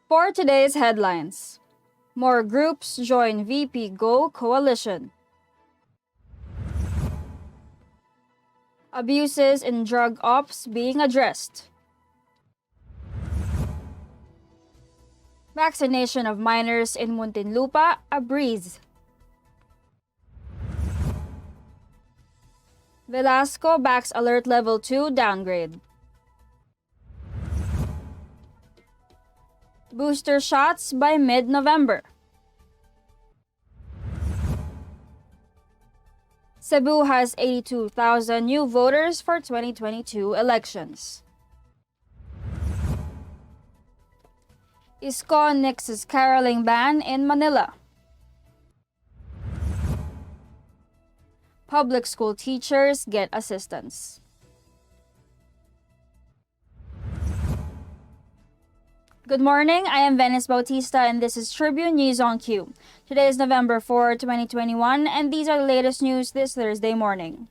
For today's headlines, more groups join VP Go coalition. Abuses in drug ops being addressed. Vaccination of minors in Muntinlupa a breeze. Velasco backs alert level 2 downgrade. Booster shots by mid-November. Cebu has 82,000 new voters for 2022 elections. Isko nixes caroling ban in Manila. Public school teachers get assistance. Good morning, I am Venice Bautista and this is Tribune News on Q. Today is November 4, 2021 and these are the latest news this Thursday morning.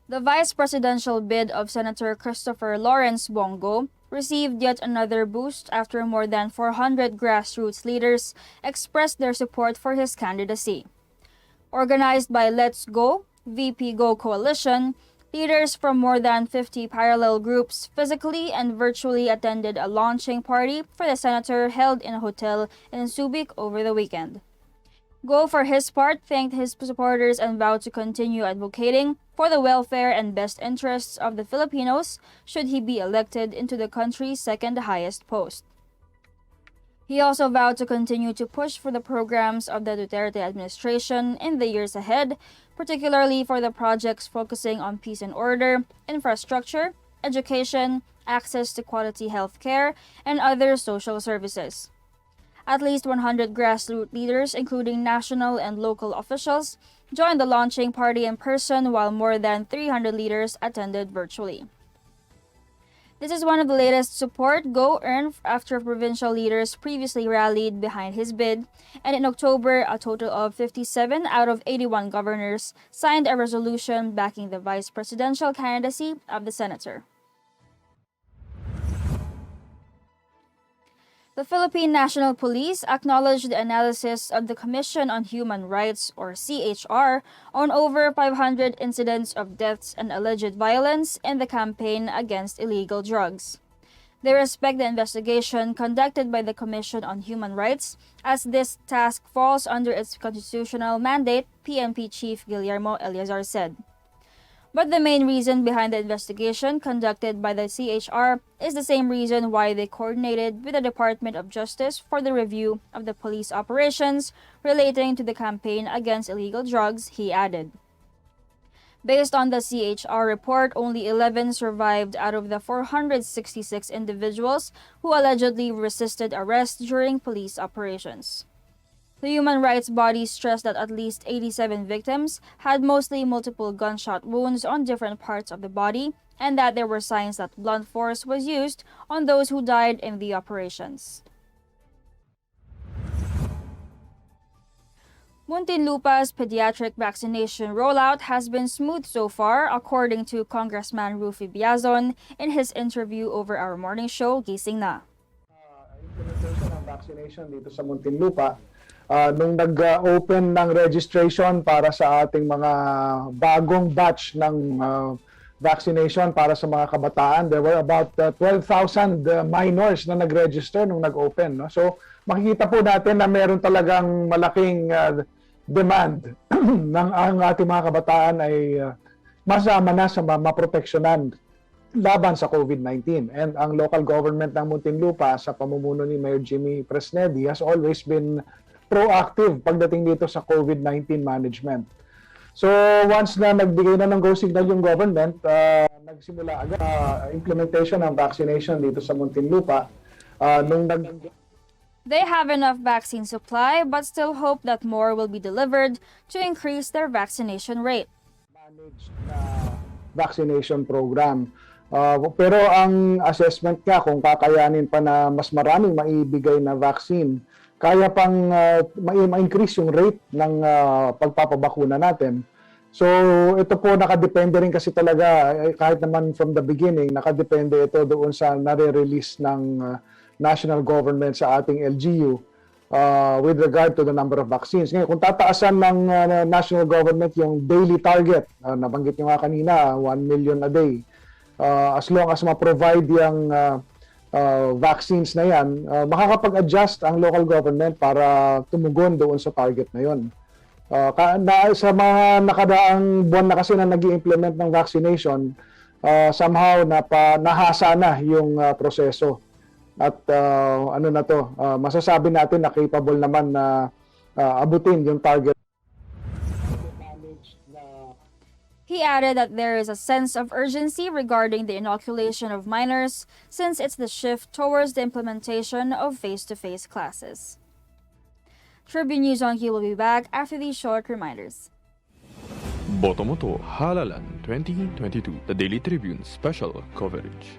The vice presidential bid of Senator Christopher Lawrence Bongo received yet another boost after more than 400 grassroots leaders expressed their support for his candidacy. Organized by Let's Go, VP Go Coalition, leaders from more than 50 parallel groups physically and virtually attended a launching party for the senator held in a hotel in Subic over the weekend. Go, for his part, thanked his supporters and vowed to continue advocating for the welfare and best interests of the Filipinos should he be elected into the country's second highest post. He also vowed to continue to push for the programs of the Duterte administration in the years ahead, particularly for the projects focusing on peace and order, infrastructure, education, access to quality health care, and other social services. At least 100 grassroots leaders, including national and local officials, joined the launching party in person while more than 300 leaders attended virtually. This is one of the latest support Go earned after provincial leaders previously rallied behind his bid, and in October, a total of 57 out of 81 governors signed a resolution backing the vice presidential candidacy of the senator. The Philippine National Police acknowledged the analysis of the Commission on Human Rights, or CHR, on over 500 incidents of deaths and alleged violence in the campaign against illegal drugs. They respect the investigation conducted by the Commission on Human Rights, as this task falls under its constitutional mandate, PNP Chief Guillermo Eleazar said. But the main reason behind the investigation conducted by the CHR is the same reason why they coordinated with the Department of Justice for the review of the police operations relating to the campaign against illegal drugs, he added. Based on the CHR report, only 11 survived out of the 466 individuals who allegedly resisted arrest during police operations. The human rights body stressed that at least 87 victims had mostly multiple gunshot wounds on different parts of the body and that there were signs that blunt force was used on those who died in the operations. Muntinlupa's pediatric vaccination rollout has been smooth so far, according to Congressman Rufy Biazon in his interview over our morning show, Gising Na. Implementation ng vaccination dito sa Muntinlupa. Nung nag-open ng registration para sa ating mga bagong batch ng vaccination para sa mga kabataan, there were about 12,000 minors na nag-register nung nag-open. No? So makikita po natin na meron talagang malaking demand ng ang ating mga kabataan ay masama na sa maproteksyonan laban sa COVID-19. And ang local government ng Muntinlupa sa pamumuno ni Mayor Jimmy Presnedi has always been proactive pagdating dito sa COVID-19 management. So once na nagbigay na ng go signal yung government, nagsimula agad implementation ng vaccination dito sa Muntinlupa. They have enough vaccine supply but still hope that more will be delivered to increase their vaccination rate. Managed na vaccination program. Pero ang assessment ka kung kakayanin pa na mas maraming maibigay na vaccine, kaya pang ma-increase yung rate ng pagpapabakuna natin. So ito po nakadepende rin kasi talaga, kahit naman from the beginning, nakadepende ito doon sa nare-release ng national government sa ating LGU with regard to the number of vaccines. Ngayon, kung tataasan ng national government yung daily target, nabanggit nyo nga kanina, 1 million a day, as long as ma-provide yung vaccines na yan, makakapag-adjust ang local government para tumugon doon sa target na yon. Sa mga nakadaang buwan na kasi na nag-i-implement ng vaccination, somehow nahasa na yung proseso. At masasabi natin na capable naman na abutin yung target. He added that there is a sense of urgency regarding the inoculation of minors since it's the shift towards the implementation of face-to-face classes. Tribune News on Q will be back after these short reminders. Botomoto Halalan 2022, the Daily Tribune special coverage.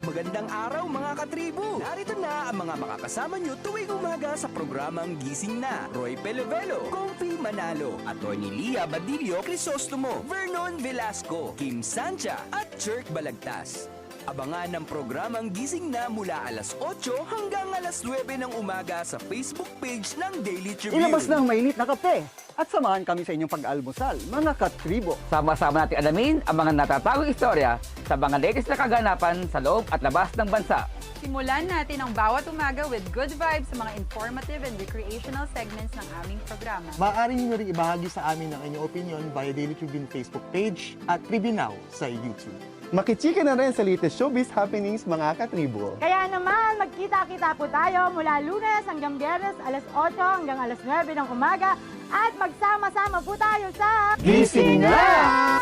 Magandang araw mga katribu! Narito na ang mga makakasama nyo tuwing umaga sa programang Gising Na. Roy Pelevelo, Comfy Manalo, Atty. Lia Badillo Crisostomo, Vernon Velasco, Kim Sancha at Chirk Balagtas. Abangan ang programang Gising Na mula alas 8 hanggang alas 9 ng umaga sa Facebook page ng Daily Tribune. Ilabas na ang mainit na kape at samahan kami sa inyong pag-almusal, mga katribo. Sama-sama natin alamin ang mga natatagong istorya sa mga latest na kaganapan sa loob at labas ng bansa. Simulan natin ang bawat umaga with good vibes sa mga informative and recreational segments ng aming programa. Maaari niyo rin ibahagi sa amin ang inyong opinion via Daily Tribune Facebook page at Tribune Now sa YouTube. Makichika na rin sa latest showbiz happenings, mga katribo. Kaya naman, magkita-kita po tayo mula Lunes hanggang Biyernes, alas 8 hanggang alas 9 ng umaga at magsama-sama po tayo sa Gising Na!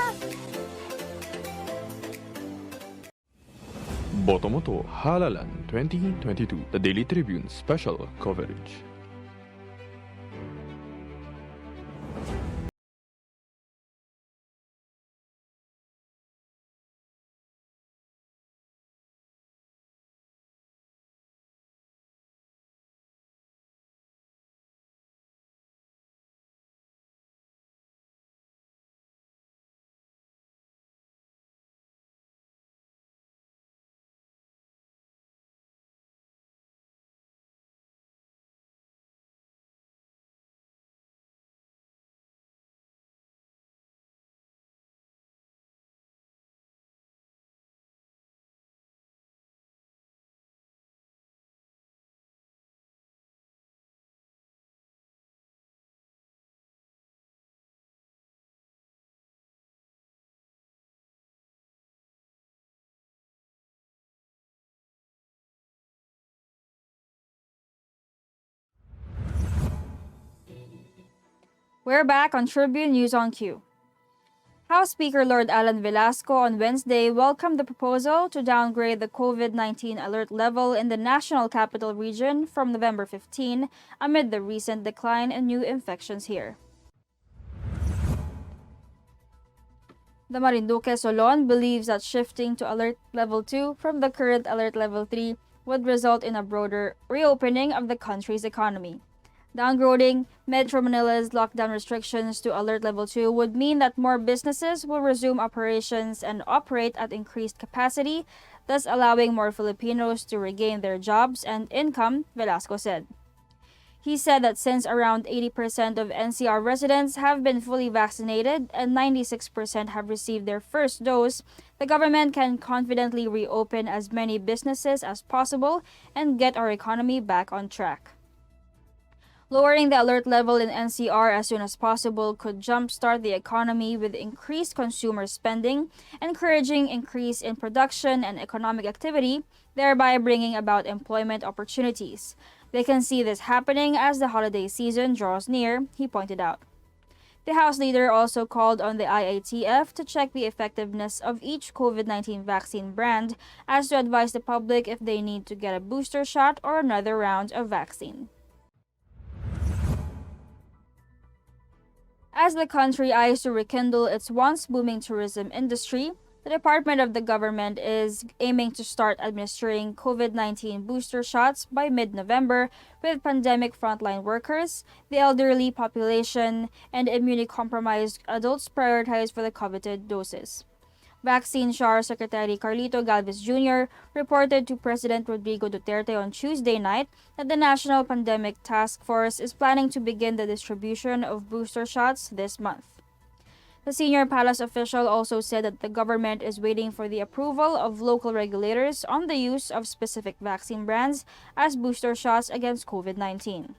Botomoto Halalan 2022, the Daily Tribune special coverage. We're back on Tribune News on Q. House Speaker Lord Alan Velasco on Wednesday welcomed the proposal to downgrade the COVID-19 alert level in the National Capital Region from November 15 amid the recent decline in new infections here. The Marinduque Solon believes that shifting to Alert Level 2 from the current Alert Level 3 would result in a broader reopening of the country's economy. Downgrading Metro Manila's lockdown restrictions to Alert Level 2 would mean that more businesses will resume operations and operate at increased capacity, thus allowing more Filipinos to regain their jobs and income, Velasco said. He said that since around 80% of NCR residents have been fully vaccinated and 96% have received their first dose, the government can confidently reopen as many businesses as possible and get our economy back on track. Lowering the alert level in NCR as soon as possible could jumpstart the economy with increased consumer spending, encouraging increase in production and economic activity, thereby bringing about employment opportunities. They can see this happening as the holiday season draws near, he pointed out. The House leader also called on the IATF to check the effectiveness of each COVID-19 vaccine brand as to advise the public if they need to get a booster shot or another round of vaccine. As the country eyes to rekindle its once booming tourism industry, The department of the government is aiming to start administering COVID-19 booster shots by mid-November, with pandemic frontline workers, the elderly population, and immunocompromised adults prioritized for the coveted doses. Vaccine SHAR Secretary Carlito Galvez Jr. reported to President Rodrigo Duterte on Tuesday night that the National Pandemic Task Force is planning to begin the distribution of booster shots this month. The senior palace official also said that the government is waiting for the approval of local regulators on the use of specific vaccine brands as booster shots against COVID-19.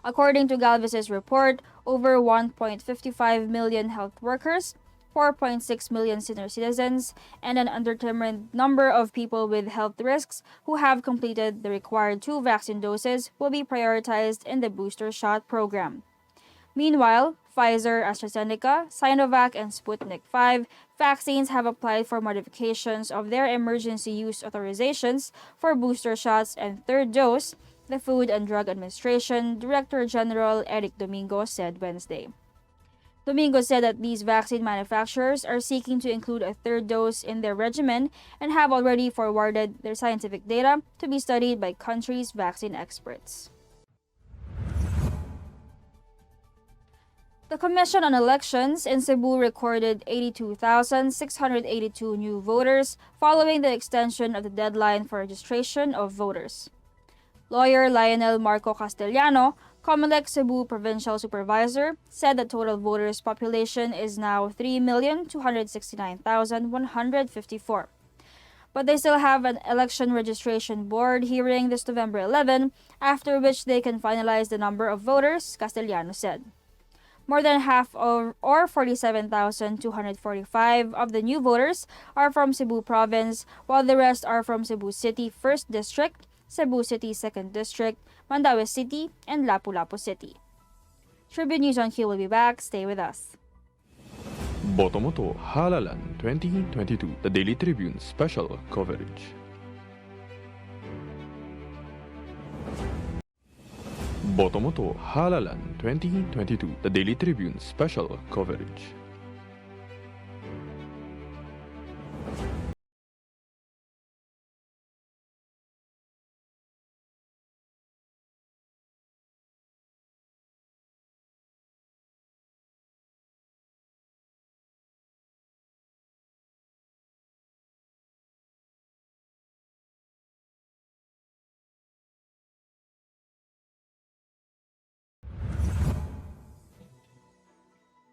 According to Galvez's report, over 1.55 million health workers, 4.6 million senior citizens, and an undetermined number of people with health risks who have completed the required 2 vaccine doses will be prioritized in the booster shot program. Meanwhile, Pfizer, AstraZeneca, Sinovac, and Sputnik V vaccines have applied for modifications of their emergency use authorizations for booster shots and third dose, the Food and Drug Administration Director General Eric Domingo said Wednesday. Domingo said that these vaccine manufacturers are seeking to include a third dose in their regimen and have already forwarded their scientific data to be studied by countries' vaccine experts. The Commission on Elections in Cebu recorded 82,682 new voters following the extension of the deadline for registration of voters. Lawyer Lionel Marco Castellano, Comelec Cebu Provincial Supervisor, said the total voters population is now 3,269,154. But they still have an election registration board hearing this November 11, after which they can finalize the number of voters, Castellano said. More than half or 47,245 of the new voters are from Cebu Province, while the rest are from Cebu City 1st District, Cebu City 2nd District, Mandaue City, and Lapu-Lapu City. Tribune News on Q will be back. Stay with us. Botomoto Halalan 2022, the Daily Tribune special coverage. Botomoto Halalan 2022, the Daily Tribune special coverage.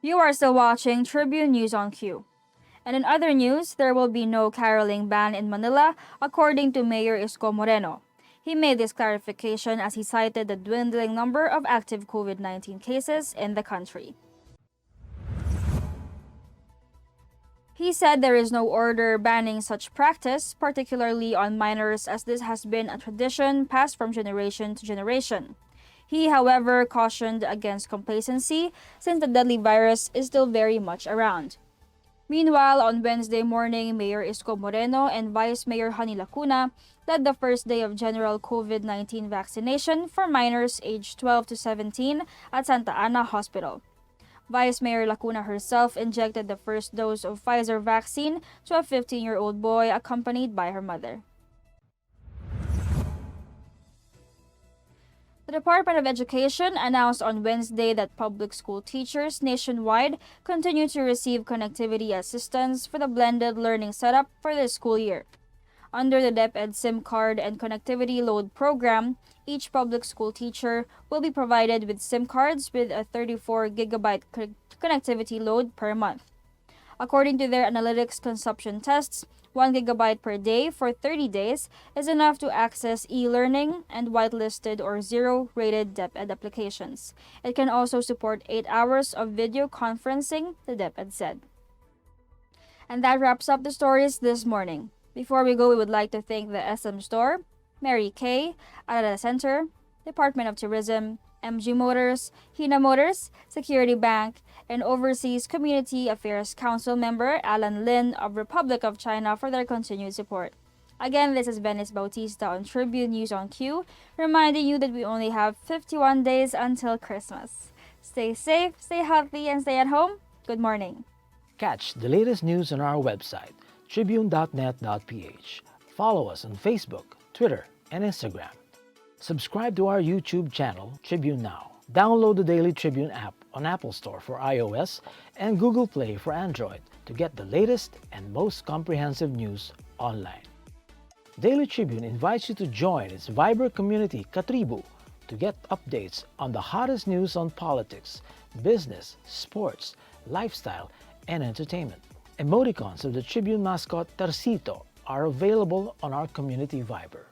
You are still watching Tribune News on Q. And in other news, there will be no caroling ban in Manila, according to Mayor Isko Moreno. He made this clarification as he cited the dwindling number of active COVID-19 cases in the country. He said there is no order banning such practice, particularly on minors, as this has been a tradition passed from generation to generation. He, however, cautioned against complacency since the deadly virus is still very much around. Meanwhile, on Wednesday morning, Mayor Isko Moreno and Vice Mayor Honey Lacuna led the first day of general COVID-19 vaccination for minors aged 12 to 17 at Santa Ana Hospital. Vice Mayor Lacuna herself injected the first dose of Pfizer vaccine to a 15-year-old boy accompanied by her mother. The Department of Education announced on Wednesday that public school teachers nationwide continue to receive connectivity assistance for the blended learning setup for this school year. Under the DepEd SIM card and connectivity load program, each public school teacher will be provided with SIM cards with a 34-gigabyte connectivity load per month. According to their analytics consumption tests, 1 gigabyte per day for 30 days is enough to access e-learning and whitelisted or zero-rated DepEd applications. It can also support 8 hours of video conferencing, the DepEd said. And that wraps up the stories this morning. Before we go, we would like to thank the SM Store, Mary Kay, Alada Center, Department of Tourism, MG Motors, Hina Motors, Security Bank, and Overseas Community Affairs Council member Alan Lin of Republic of China for their continued support. Again, this is Venice Bautista on Tribune News on Q, reminding you that we only have 51 days until Christmas. Stay safe, stay healthy, and stay at home. Good morning. Catch the latest news on our website, tribune.net.ph. Follow us on Facebook, Twitter, and Instagram. Subscribe to our YouTube channel, Tribune Now. Download the Daily Tribune app on Apple Store for iOS and Google Play for Android to get the latest and most comprehensive news online. Daily Tribune invites you to join its Viber community, Katribu, to get updates on the hottest news on politics, business, sports, lifestyle, and entertainment. Emoticons of the Tribune mascot Tercito are available on our community Viber.